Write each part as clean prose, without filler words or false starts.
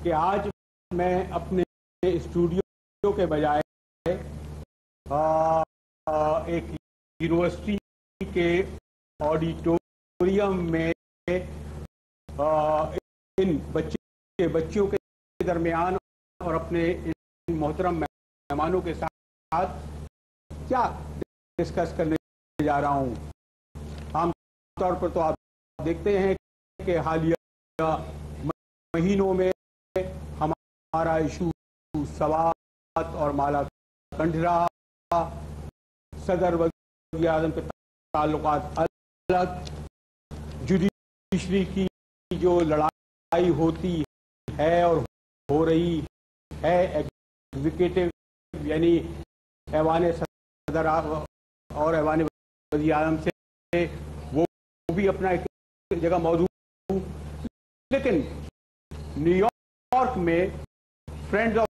کہ آج میں اپنے اسٹوڈیو کے بجائے ایک یونیورسٹی کے آڈیٹوریم میں ان بچیوں کے درمیان اور اپنے ان محترم مہمانوں کے ساتھ کیا ڈسکس کرنے جا رہا ہوں. عام طور پر تو آپ دیکھتے ہیں کہ حالیہ مہینوں میں ہمارا ایشو سوات اور مالا کنڈ رہا. صدر وزیر اعظم کے تعلقات الگ، جوڈیشری کی جو لڑائی ہوتی ہے اور ہو رہی ہے ایگزیکٹو یعنی ایوان صدر اور ایوان وزیر اعظم سے، وہ بھی اپنا ایک جگہ موضوع. لیکن نیو یارک میں فرینڈز آف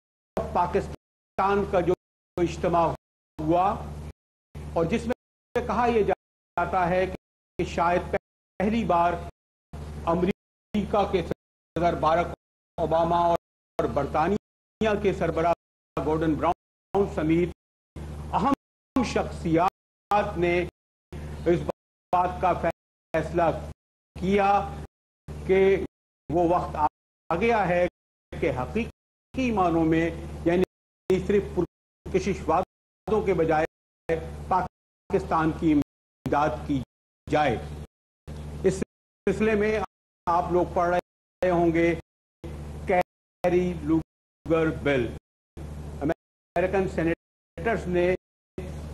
پاکستان کا جو اجتماع ہوا اور جس میں کہا یہ جاتا ہے کہ شاید پہلی بار امریکہ کے صدر باراک اوباما اور برطانیہ کے سربراہ گورڈن براؤن سمیت اہم شخصیات نے اس بات کا فیصلہ کیا کہ وہ وقت آ گیا ہے کہ حقیقی معنوں میں یعنی صرف پرکشش وعدوں کے بجائے پاکستان کی امداد کی جائے. اس سلسلے میں آپ لوگ پڑھ رہے ہوں گے carry Lugar bill. American senators نے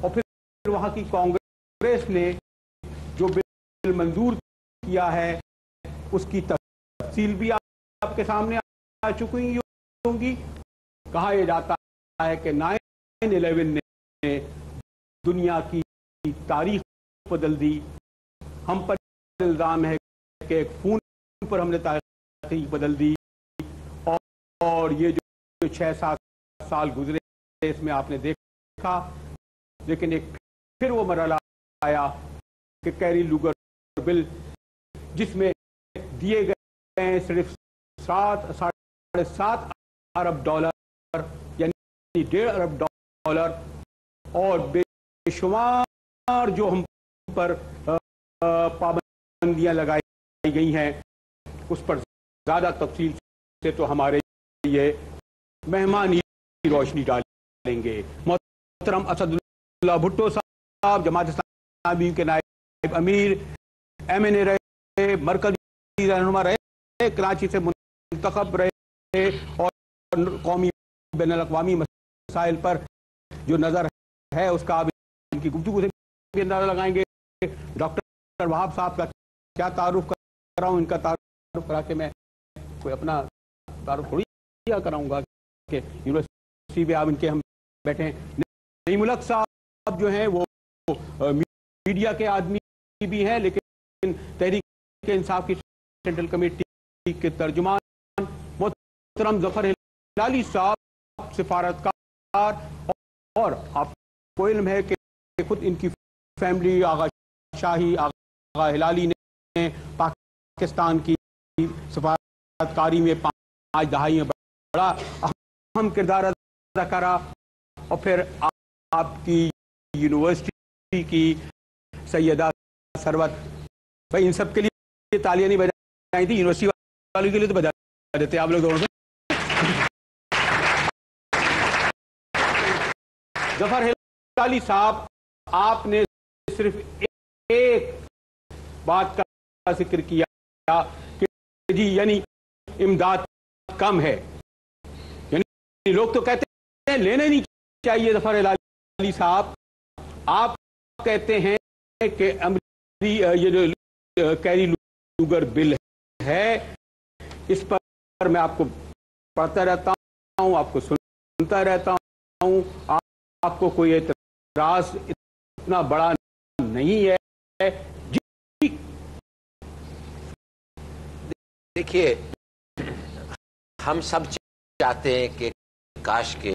اور پھر وہاں کی کانگریس نے جو بل منظور کیا ہے اس کی تفصیل بھی آپ کے سامنے آ چکی ہوں گی. کہا یہ جاتا ہے کہ 9/11 نے دنیا کی تاریخ بدل دی. ہم پر الزام ہے کہ ایک فون پر ہم نے تاریخ بدل دی اور یہ جو 6-7 سال گزرے اس میں آپ نے دیکھا. لیکن ایک پھر وہ مرحلہ آیا کہ کیری لوگر بل جس میں دیے گئے صرف $7.5 ارب یعنی $1.5 ارب اور بے شمار جو ہم پر پابندیاں لگائی گئی ہیں اس پر زیادہ تفصیل سے تو ہمارے یہ مہمان ہی روشنی ڈالیں گے. محترم اسد اللہ بھٹو صاحب جماعت اسلامی کے نائب امیر، MNA رہے، مرکزی رہنما رہے، کراچی سے منتخب رہے اور قومی بین الاقوامی مسائل پر جو نظر ہے اس کا آپ ان کی گفتگو سے بھی اندازہ لگائیں گے. ڈاکٹر وہاب صاحب کا کیا تعارف کراؤں، ان کا تعارف کرا کے میں کوئی اپنا تعارف تھوڑی کیا کراؤں گا کہ یونیورسٹی میں آپ ان کے ہم بیٹھے ہیں. نعیم الحق صاحب جو ہیں وہ میڈیا کے آدمی بھی ہیں لیکن تحریک انصاف کی سینٹرل کمیٹی کے ترجمان. محترم ظفر ہلالی صاحب سفارتکار اور آپ کو علم ہے کہ خود ان کی فیملی آغا شاہی آغا ہلالی نے پاکستان کی سفارتکاری میں 5 دہائیاں بڑا اہم کردار ادا کرا. اور پھر آپ کی یونیورسٹی کی سیدہ ثروت، بھائی ان سب کے لیے تالیاں نہیں بجائی تھی، یونیورسٹی والوں کے لیے تو بجا دیتے آپ لوگ دونوں سے. ظفر ہلالی صاحب، آپ نے صرف ایک بات کا ذکر کیا کہ جی یعنی امداد کم ہے، یعنی لوگ تو کہتے ہیں لینے نہیں چاہیے. ظفر ہلالی صاحب آپ کہتے ہیں کہ یہ جو کیری لوگر بل ہے اس پر میں آپ کو پڑھتا رہتا ہوں، آپ کو سنتا رہتا ہوں، آپ کو کوئی اعتراض اتنا بڑا نہیں ہے. دیکھیے، ہم سب چاہتے ہیں کہ کاش کے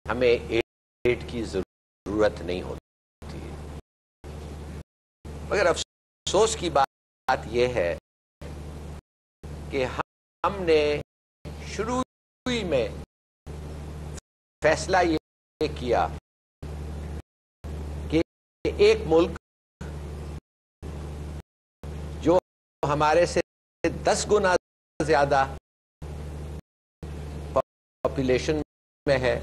ہمیں ایڈ کی ضرورت نہیں ہوتی، مگر افسوس کی بات یہ ہے کہ ہم نے شروع ہی میں فیصلہ یہ کیا کہ ایک ملک جو ہمارے سے 10 گنا زیادہ پاپولیشن میں ہے،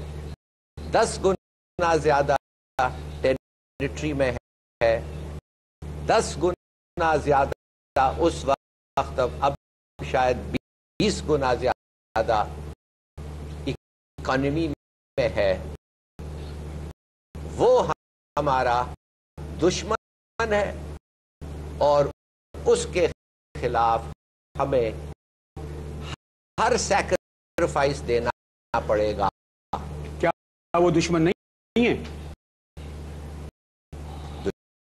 10 گنا زیادہ ٹیریٹری میں ہے، 10 گنا زیادہ اس وقت اب شاید 20 گنا زیادہ اکانومی میں ہے، وہ ہمارا دشمن ہے اور اس کے خلاف ہمیں ہر سیکریفائس دینا پڑے گا. کیا وہ دشمن نہیں ہے؟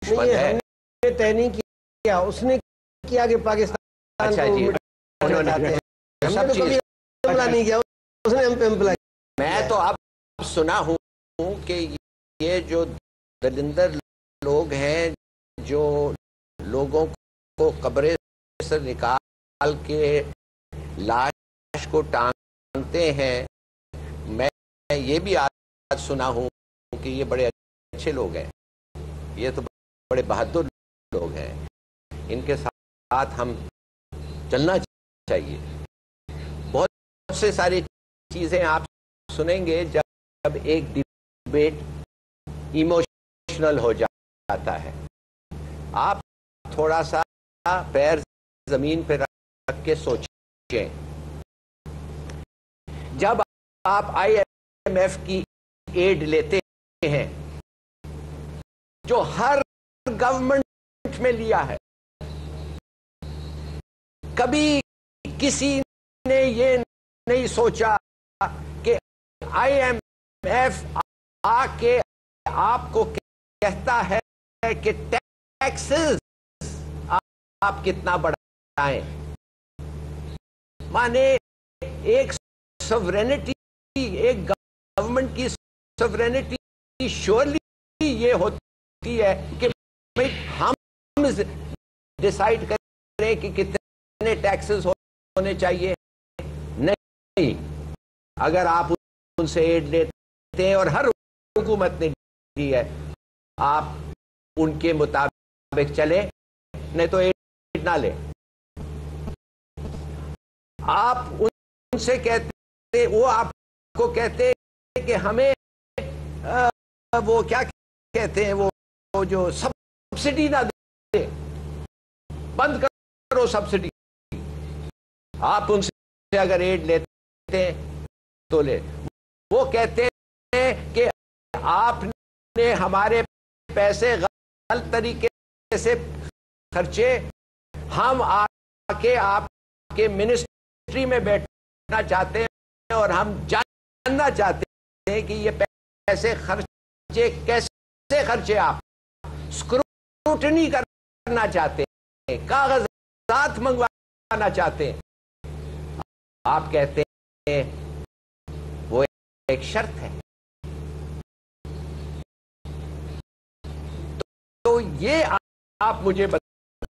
دشمن ہے. طے نہیں کیا، اس نے کیا کہ پاکستان اچھا جی، سب چیز حملہ نہیں کیا، اس نے ہم پہ حملہ کیا. میں تو اب سنا ہوں کہ یہ جو دلندر لوگ ہیں جو لوگوں کو قبرے سے نکال کے لاش کو ٹانگتے ہیں، میں یہ بھی آج سنا ہوں کہ یہ بڑے اچھے لوگ ہیں، یہ تو بڑے بہادر لوگ ہیں، ان کے ساتھ ہم چلنا چاہیے. بہت سے ساری چیزیں آپ سنیں گے جب ایک ڈیبیٹ ایموشنل ہو جاتا ہے. آپ تھوڑا سا پیر زمین پہ رکھ کے سوچیں. جب آپ IMF کی ایڈ لیتے ہیں جو ہر گورنمنٹ میں لیا ہے، کبھی کسی نے یہ نہیں سوچا کہ IMF آ کے آپ کو کہتا ہے کہ ٹیکسز آپ کتنا بڑھائیں. مانے ایک سوورینٹی، ایک گورنمنٹ کی سوورینٹی شورلی یہ ہوتی ہے کہ ہم ڈیسائیڈ کریں کہ کتنے ٹیکسز ہونے چاہیے. نہیں، اگر آپ ان سے ایڈ لیتے ہیں اور ہر حکومت نے دی ہے، آپ ان کے مطابق چلیں، نہیں تو ایڈ نہ لیں. آپ ان سے کہتے، وہ آپ کو کہتے کہ ہمیں وہ کیا کہتے ہیں، وہ جو سبسڈی نہ دے، بند کرو سبسڈی. آپ ان سے اگر ایڈ لیتے ہیں تو لے. وہ کہتے ہیں کہ آپ نے ہمارے پیسے غلط طریقے سے خرچے، ہم آ کے آپ کے منسٹری میں بیٹھنا چاہتے ہیں اور ہم جاننا چاہتے ہیں کہ یہ پیسے خرچے کیسے خرچے. آپ اسکروٹنی کرنا چاہتے ہیں، کاغذات منگوانا چاہتے ہیں. آپ کہتے ہیں وہ ایک شرط ہے. تو یہ آپ مجھے